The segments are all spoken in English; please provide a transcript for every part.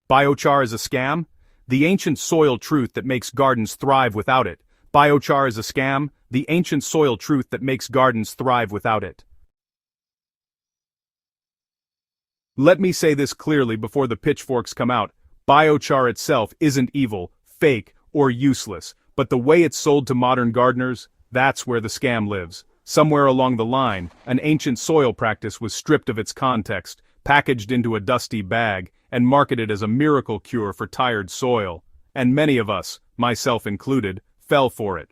Biochar is a scam? The ancient soil truth that makes gardens thrive without it. Biochar is a scam? The ancient soil truth that makes gardens thrive without it. Let me say this clearly before the pitchforks come out. Biochar itself isn't evil, fake, or useless, but the way it's sold to modern gardeners, that's where the scam lives. Somewhere along the line, an ancient soil practice was stripped of its context, packaged into a dusty bag, and marketed as a miracle cure for tired soil. And many of us, myself included, fell for it.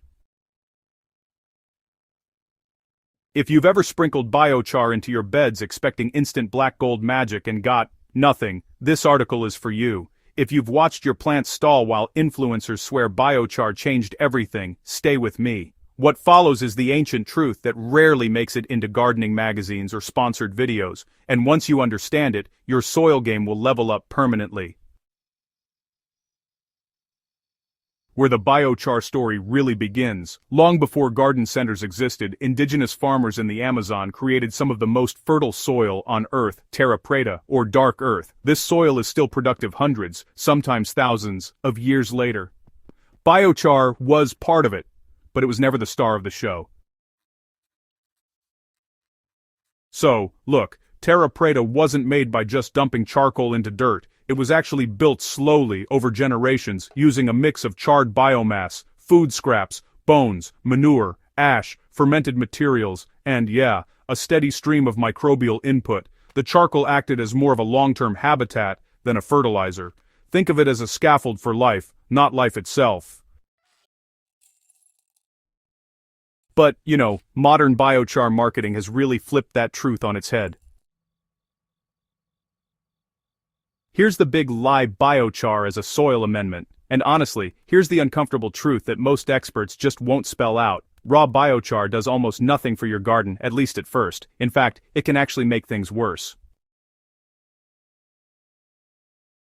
If you've ever sprinkled biochar into your beds expecting instant black gold magic and got nothing, this article is for you. If you've watched your plants stall while influencers swear biochar changed everything, stay with me. What follows is the ancient truth that rarely makes it into gardening magazines or sponsored videos, and once you understand it, your soil game will level up permanently. Where the biochar story really begins. Long before garden centers existed, indigenous farmers in the Amazon created some of the most fertile soil on Earth, terra preta, or dark earth. This soil is still productive hundreds, sometimes thousands, of years later. Biochar was part of it, but it was never the star of the show. So, look, terra preta wasn't made by just dumping charcoal into dirt. It was actually built slowly over generations using a mix of charred biomass, food scraps, bones, manure, ash, fermented materials, and yeah, a steady stream of microbial input. The charcoal acted as more of a long-term habitat than a fertilizer. Think of it as a scaffold for life, not life itself. But, modern biochar marketing has really flipped that truth on its head. Here's the big lie: biochar as a soil amendment. And honestly, here's the uncomfortable truth that most experts just won't spell out. Raw biochar does almost nothing for your garden, at least at first. In fact, it can actually make things worse.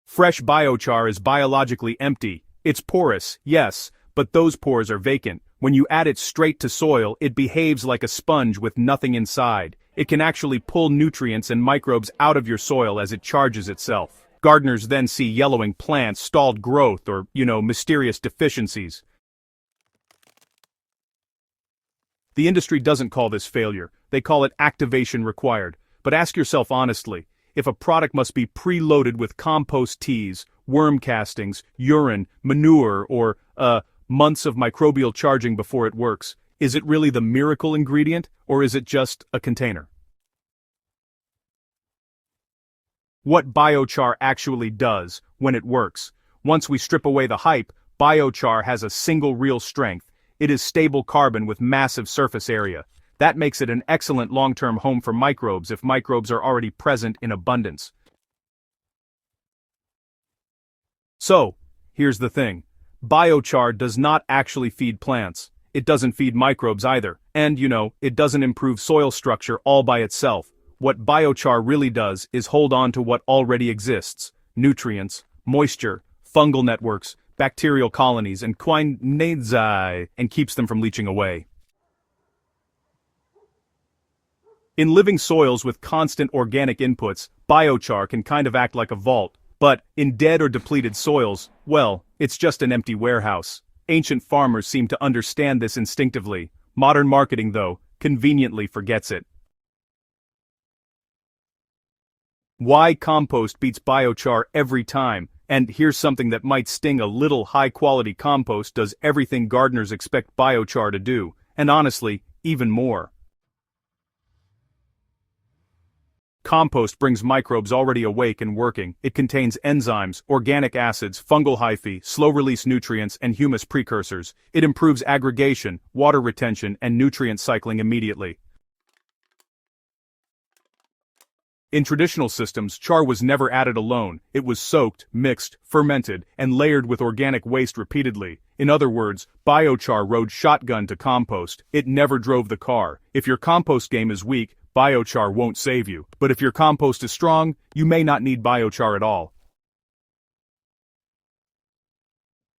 Fresh biochar is biologically empty. It's porous, yes, but those pores are vacant. When you add it straight to soil, it behaves like a sponge with nothing inside. It can actually pull nutrients and microbes out of your soil as it charges itself. Gardeners then see yellowing plants, stalled growth, or, mysterious deficiencies. The industry doesn't call this failure. They call it activation required. But ask yourself honestly, if a product must be preloaded with compost teas, worm castings, urine, manure, or, months of microbial charging before it works, is it really the miracle ingredient, or is it just a container? What biochar actually does, when it works. Once we strip away the hype, biochar has a single real strength. It is stable carbon with massive surface area. That makes it an excellent long-term home for microbes if microbes are already present in abundance. So, here's the thing. Biochar does not actually feed plants. It doesn't feed microbes either. And, it doesn't improve soil structure all by itself. What biochar really does is hold on to what already exists: nutrients, moisture, fungal networks, bacterial colonies, and quininae, and keeps them from leaching away. In living soils with constant organic inputs, biochar can kind of act like a vault. But, in dead or depleted soils, well, it's just an empty warehouse. Ancient farmers seem to understand this instinctively. Modern marketing, though, conveniently forgets it. Why compost beats biochar every time? And here's something that might sting a little: high-quality compost does everything gardeners expect biochar to do, and honestly, even more. Compost brings microbes already awake and working. It contains enzymes, organic acids, fungal hyphae, slow-release nutrients, and humus precursors. It improves aggregation, water retention, and nutrient cycling immediately. In traditional systems, char was never added alone. It was soaked, mixed, fermented, and layered with organic waste repeatedly. In other words, biochar rode shotgun to compost. It never drove the car. If your compost game is weak, biochar won't save you. But if your compost is strong, you may not need biochar at all.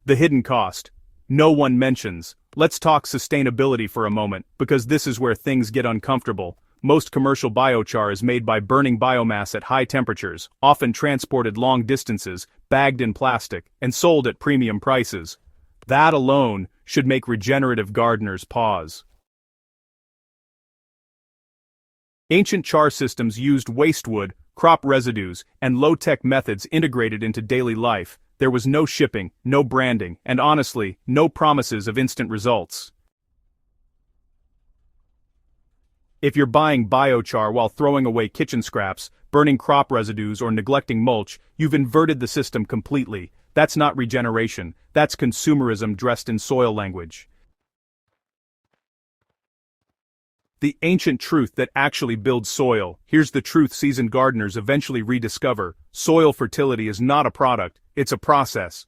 The hidden cost. No one mentions. Let's talk sustainability for a moment, because this is where things get uncomfortable. Most commercial biochar is made by burning biomass at high temperatures, often transported long distances, bagged in plastic, and sold at premium prices. That alone should make regenerative gardeners pause. Ancient char systems used waste wood, crop residues, and low-tech methods integrated into daily life. There was no shipping, no branding, and honestly, no promises of instant results. If you're buying biochar while throwing away kitchen scraps, burning crop residues, or neglecting mulch, you've inverted the system completely. That's not regeneration, that's consumerism dressed in soil language. The ancient truth that actually builds soil. Here's the truth seasoned gardeners eventually rediscover. Soil fertility is not a product, it's a process.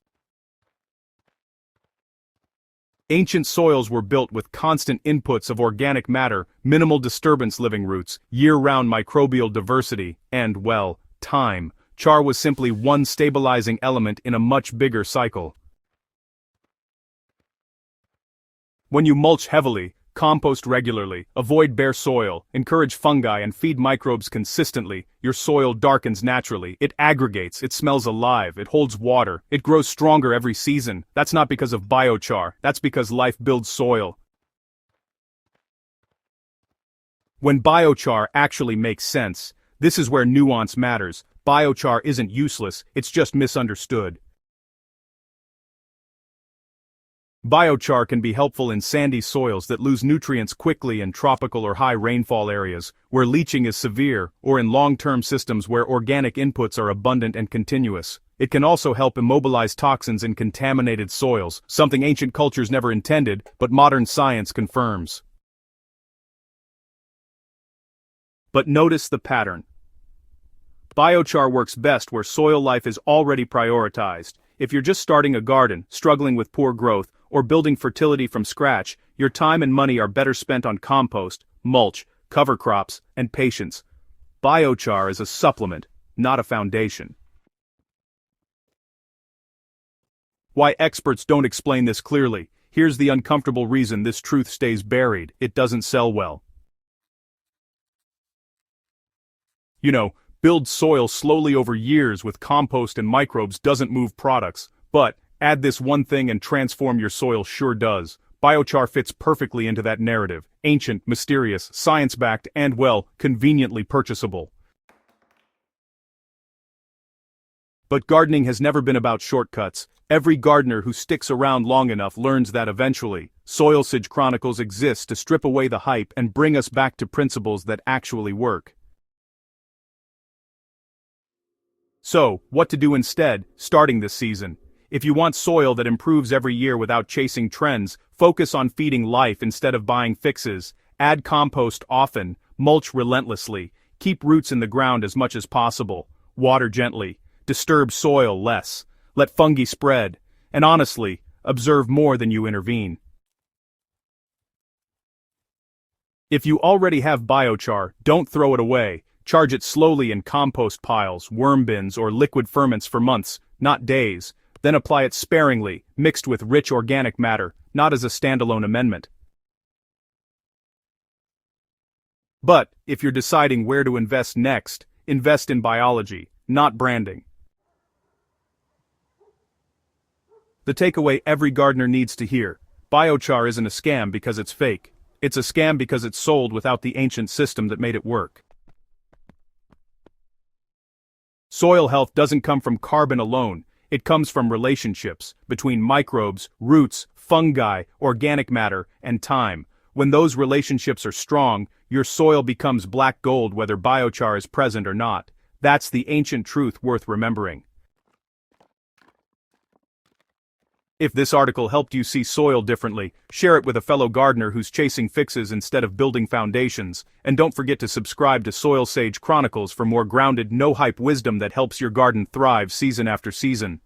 Ancient soils were built with constant inputs of organic matter, minimal disturbance living roots, year-round microbial diversity, and, well, time. Char was simply one stabilizing element in a much bigger cycle. When you mulch heavily, compost regularly, avoid bare soil, encourage fungi and feed microbes consistently, your soil darkens naturally, it aggregates, it smells alive, it holds water, it grows stronger every season. That's not because of biochar, that's because life builds soil. When biochar actually makes sense, this is where nuance matters. Biochar isn't useless, it's just misunderstood. Biochar can be helpful in sandy soils that lose nutrients quickly in tropical or high rainfall areas, where leaching is severe, or in long-term systems where organic inputs are abundant and continuous. It can also help immobilize toxins in contaminated soils, something ancient cultures never intended, but modern science confirms. But notice the pattern. Biochar works best where soil life is already prioritized. If you're just starting a garden, struggling with poor growth, or building fertility from scratch, your time and money are better spent on compost, mulch, cover crops, and patience. Biochar is a supplement, not a foundation. Why experts don't explain this clearly. Here's the uncomfortable reason this truth stays buried: it doesn't sell well. Build soil slowly over years with compost and microbes doesn't move products, but add this one thing and transform your soil sure does. Biochar fits perfectly into that narrative. Ancient, mysterious, science-backed, and, well, conveniently purchasable. But gardening has never been about shortcuts. Every gardener who sticks around long enough learns that eventually. Soilsage Chronicles exists to strip away the hype and bring us back to principles that actually work. So, what to do instead, starting this season? If you want soil that improves every year without chasing trends, focus on feeding life instead of buying fixes. Add compost often, mulch relentlessly, keep roots in the ground as much as possible, water gently, disturb soil less, let fungi spread, and honestly, observe more than you intervene. If you already have biochar, don't throw it away. Charge it slowly in compost piles, worm bins, or liquid ferments for months, not days. Then apply it sparingly, mixed with rich organic matter, not as a standalone amendment. But, if you're deciding where to invest next, invest in biology, not branding. The takeaway every gardener needs to hear: biochar isn't a scam because it's fake. It's a scam because it's sold without the ancient system that made it work. Soil health doesn't come from carbon alone, it comes from relationships between microbes, roots, fungi, organic matter, and time. When those relationships are strong, your soil becomes black gold whether biochar is present or not. That's the ancient truth worth remembering. If this article helped you see soil differently, share it with a fellow gardener who's chasing fixes instead of building foundations, and don't forget to subscribe to Soilsage Chronicles for more grounded, no-hype wisdom that helps your garden thrive season after season.